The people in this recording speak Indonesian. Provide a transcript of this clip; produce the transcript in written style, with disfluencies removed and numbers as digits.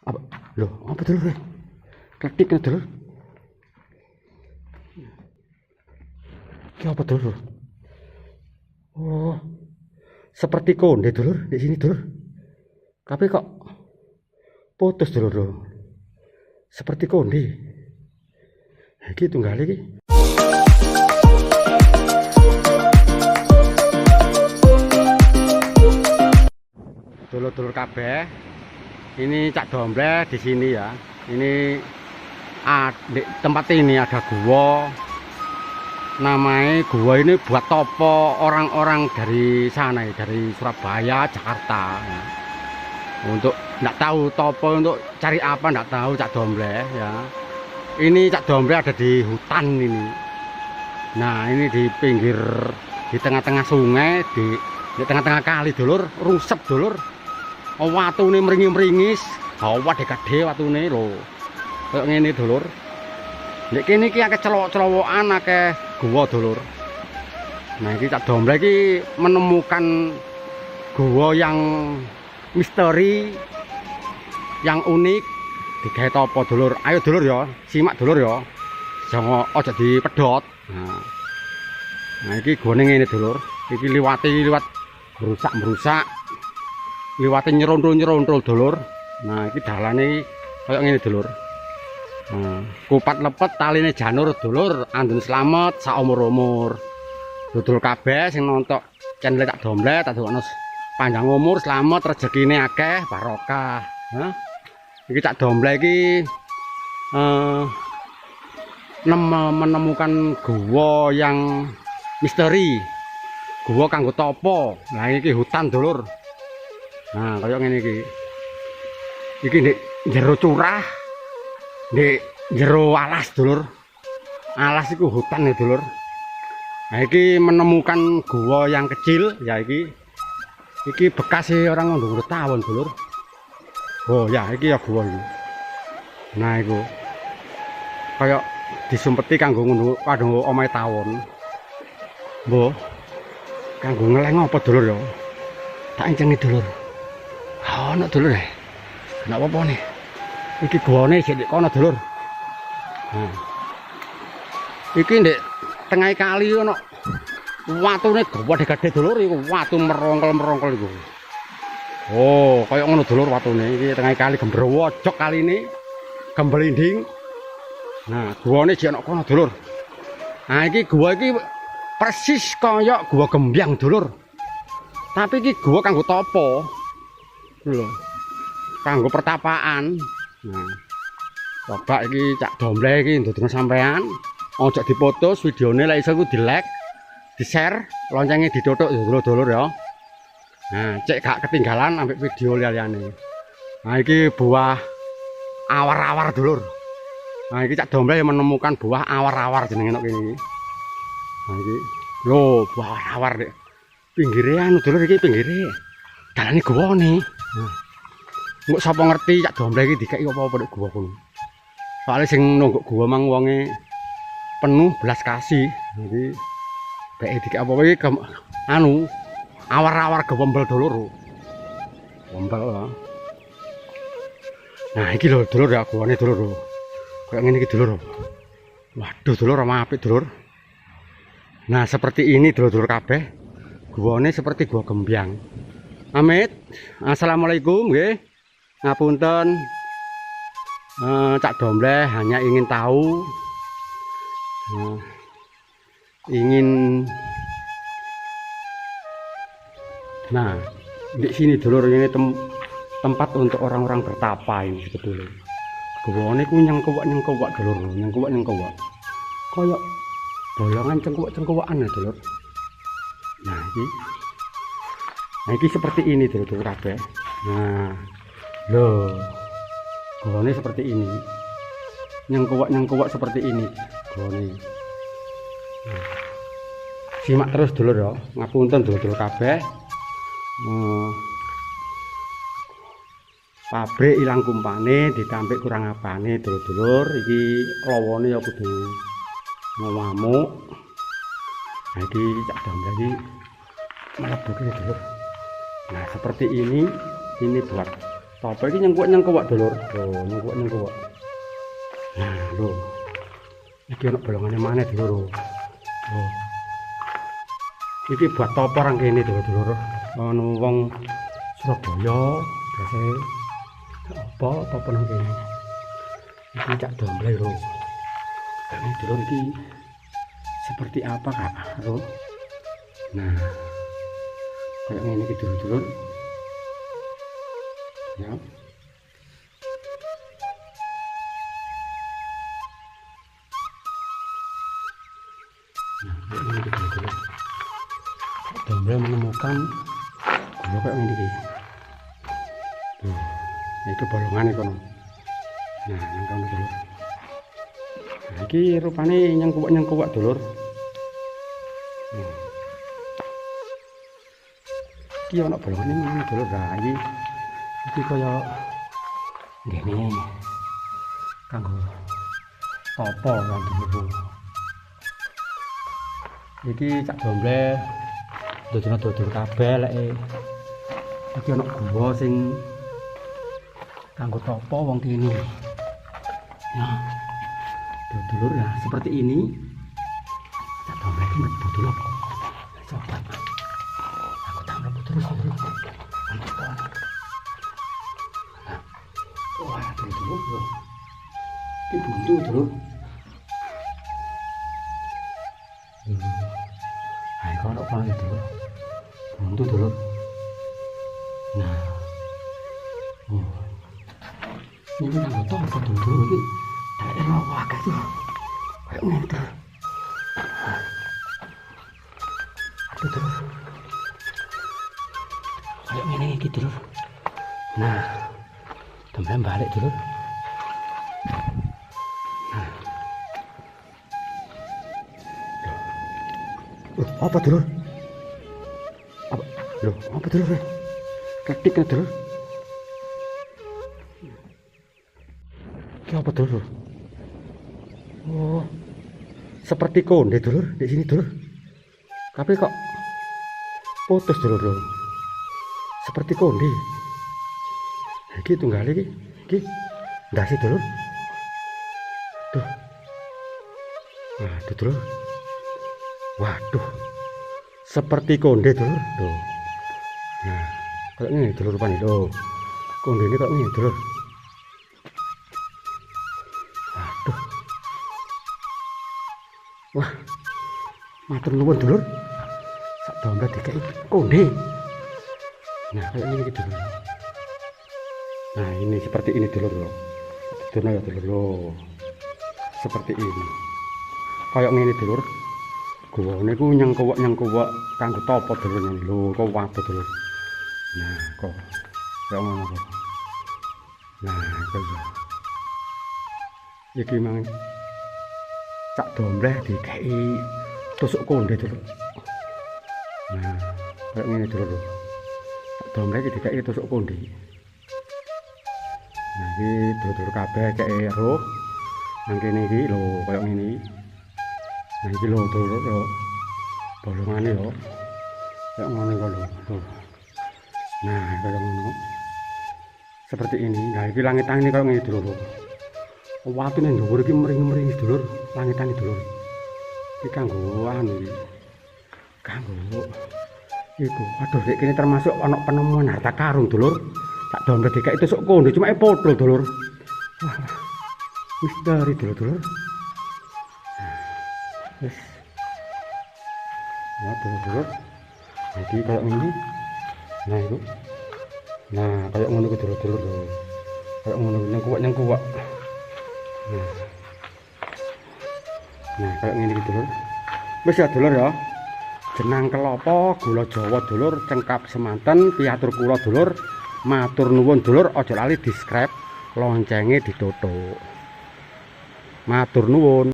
Apa? Loh, apa dulur? Kletik dulur. Ki apa dulur? Oh, seperti konde dulur di sini dulur. Tapi kok putus dulur. Seperti konde. Iki tunggal iki. Dulur-dulur kabeh. Ini Cak Dombleh di sini ya. Ini di tempat ini ada gua. Namanya gua ini buat topo orang-orang dari sana, dari Surabaya, Jakarta. Ya. Untuk nggak tahu topo untuk cari apa nggak tahu Cak Dombleh ya. Ini Cak Dombleh ada di hutan ini. Nah ini di pinggir, di tengah-tengah sungai, di tengah-tengah kali dulur, rusep dulur. Oh, watune mringis-mringis, hawa gede watune lho. Kayak ngene dulur. Nek kene iki akeh celowok-celowokan, akeh gua dulur. Nah, iki Cak Dombleh iki menemukan gua yang misteri, yang unik, digawe topo dulur. Ayo dulur ya, simak dulur ya. Jangan aja dipedhot. Nah, iki gone ngene dulur. Iki liwat merusak. Liwate nyerontrol dulur. Nah, iki dalane kaya ngene dulur. Nah, kupat lepet taline janur dulur, andun slamet sak umur-umur. Dulur kabeh sing nonton channel Cak Dombleh tak dono panjang umur, slamet, rezekine akeh, barokah. Hah? Iki Cak Dombleh iki menemukan gua yang misteri. Gua kanggo topo. Nah, iki hutan dulur. Nah, kaya ngene iki. Iki ndek jero curah, ndek jero alas, dulur. Alas iku hutan ya, dulur. Nah, iki menemukan gua yang kecil, ya iki. Iki bekas orang ngundung tawon, dulur. Oh, ya iki ya gua iki. Nah, iku. Kaya disumpeti kanggo ngundung kanggo omahe tawon. Mbah. Kanggo ngeleng apa, dulur ya? Tak encengi, dulur. Ono dulur e. Nek apa nih? Iki gone sik kono dulur. Nah. Iki ndek tengah kali ono watune gede dulur iku, watu merongkel iku. Oh, kaya ngono dulur watune. Iki tengah kali Gembrowo, jok kali ini Gemblinding. Nah, gone sik ono kono dulur. Nah, iki gua iki persis kaya gua Gembyang dulur. Tapi iki gua kanggo topo. Lho. Kanggo pertapaan. Nah. Coba iki Cak Dombleh iki ndudung sampean. Ojo dipoto videone lek iso ku di-like, di-share, loncenge ditotok dulur-dulur ya. Nah, cek gak ketinggalan ambek video liyane. Nah, iki buah awar-awar dulur. Nah, iki Cak Dombleh menemukan buah awar-awar jenenge nek kene iki. Nah, iki yo buah awar-awar nek pinggire anu dulur iki pinggire. Dalane gowone. Nah, mbok sapa ngerti Cak Dombleh iki dikeki apa-apa nek gua kono. Soale sing nungguk gua mang wonge penuh belas kasih. Jadi beke dikeki apa-apa iki anu awar-awar gewembel dulur. Wembel. Nah, iki lho dulur ya gowone dulur. Kayak ngene iki dulur. Waduh dulur apik dulur. Nah, seperti ini dulur-dulur kabeh. Gowone seperti gua Gembyang. Amit, assalamualaikum, nggih. Ngapunten, Cak Dombleh hanya ingin tahu, nah, di sini dulur ini tempat untuk orang-orang bertapa ini sebetulnya. Gowone ku nyengkewak dulur, nyengkewak. Kayak bolongan cengkewak-cengkewakan ya dulur. Nah, ini seperti ini dulur kabeh. Nah, loh. Gone seperti ini. Nyengkewak seperti ini. Gone. Nah. Simak terus dulur ya. Ngapunten dulur kabeh. Pabrik ilang kumpane, ditampik kurang apane dulur-dulur. Iki lowone ya kudu ngamuk. Nah, iki Cak Dombleh iki mlebu kene dulur. Nah, seperti ini buat Topo iki nyengkuak dulur. Lho, nyengkuak. Nah, lho. Iki ana bolongane maneh dulur. Lho. Iki buat topo rang kene dulur. Ono wong Surabaya biasa apa topo nang kene. Iki cak domble lho. Ini dulur iki seperti apa kak? Lho. Nah, kayak ngene iki dulur. Ya. Nah, ini kita dulu. Domble menemukan gua kayak ini. Tuh, itu bolongan kono. Nah, nang kono dulu. Nah, iki rupane nyengkuak dulur. Iki ana bolongane mana dulur ra iki kaya ngene. Kanggo topo lan dulur. Iki cak domble dodol kabeh lek iki ana gua sing kanggo topo wong kene. Ya. Dulur ya seperti ini. Cak domble iki mlebu dulur. Coba. Aku tak mlebu terus dulur. Wah, dulur. Iki buntu dulur. Ayo kalau kalau itu buntu dulu. Nah, ini kan nggak tahu apa dulu ini. Daerah wakas tuh, kayak ini tuh. Aduh dulu, kayak ini gitu dulu. Nah, temen balik dulu. Apa dulur? Apa? Loh, apa dulur? Ketik dulur. Ini apa dulur? Oh, seperti konde dulur di sini dulur. Tapi kok putus dulur. Seperti konde. Iki tunggal iki ndase dulur. Tuh. Nah, itu dulur. Waduh, seperti konde dulur. Tuh. Nah, kayak ini dulur rupanya tuh. Konde ini kayak ini dulur. Waduh. Wah, matur nuwun dulur. Sak domba dikai konde. Nah, kayak ini dulur. Nah, ini seperti ini dulur loh. Dulur ya dulur loh. Seperti ini. Kayak ini dulur. Gua niku nyengkuak kanggo topo dulur ngene lho, kok waduh dulur. Nah, kok kaya ngono kok. Nah, kaya iki mang cak dombleh dikeki tusuk konde dulur. Nah, kaya ngene dulur. Cak dombleh iki dikeki tusuk konde. Nah, iki dulur kabeh keke roh nang kene iki lho, kaya ngene. Nah, iki lho dulur lho. Bolongane lho. Kayak ngono kok lho. Nah, kayak ngono. Seperti ini. Nah, iki langitan ini kayak ngene dulur. Watu ning dhuwur iki mring-mring dulur, langitan dulur. Iki kanggo anu iki. Kanggo iku. Aduh, rek kene termasuk ana penemuan harta karun dulur. Tak dompet dikek tusuk konde cuma potol dulur. Wah. Misteri dulur. Yes. Ya dulur. Jadi kayak ini. Nah itu. Nah kayak ngono dulur. Kayak ngono nyengkuak. Nah kayak gini dulur. Wis ya dulur ya. Jenang kelopo, gula Jawa dulur, cengkap semanten, piatur kula dulur. Matur nuwun dulur, aja lali di subscribe, loncenge dituthuk. Matur nuwun.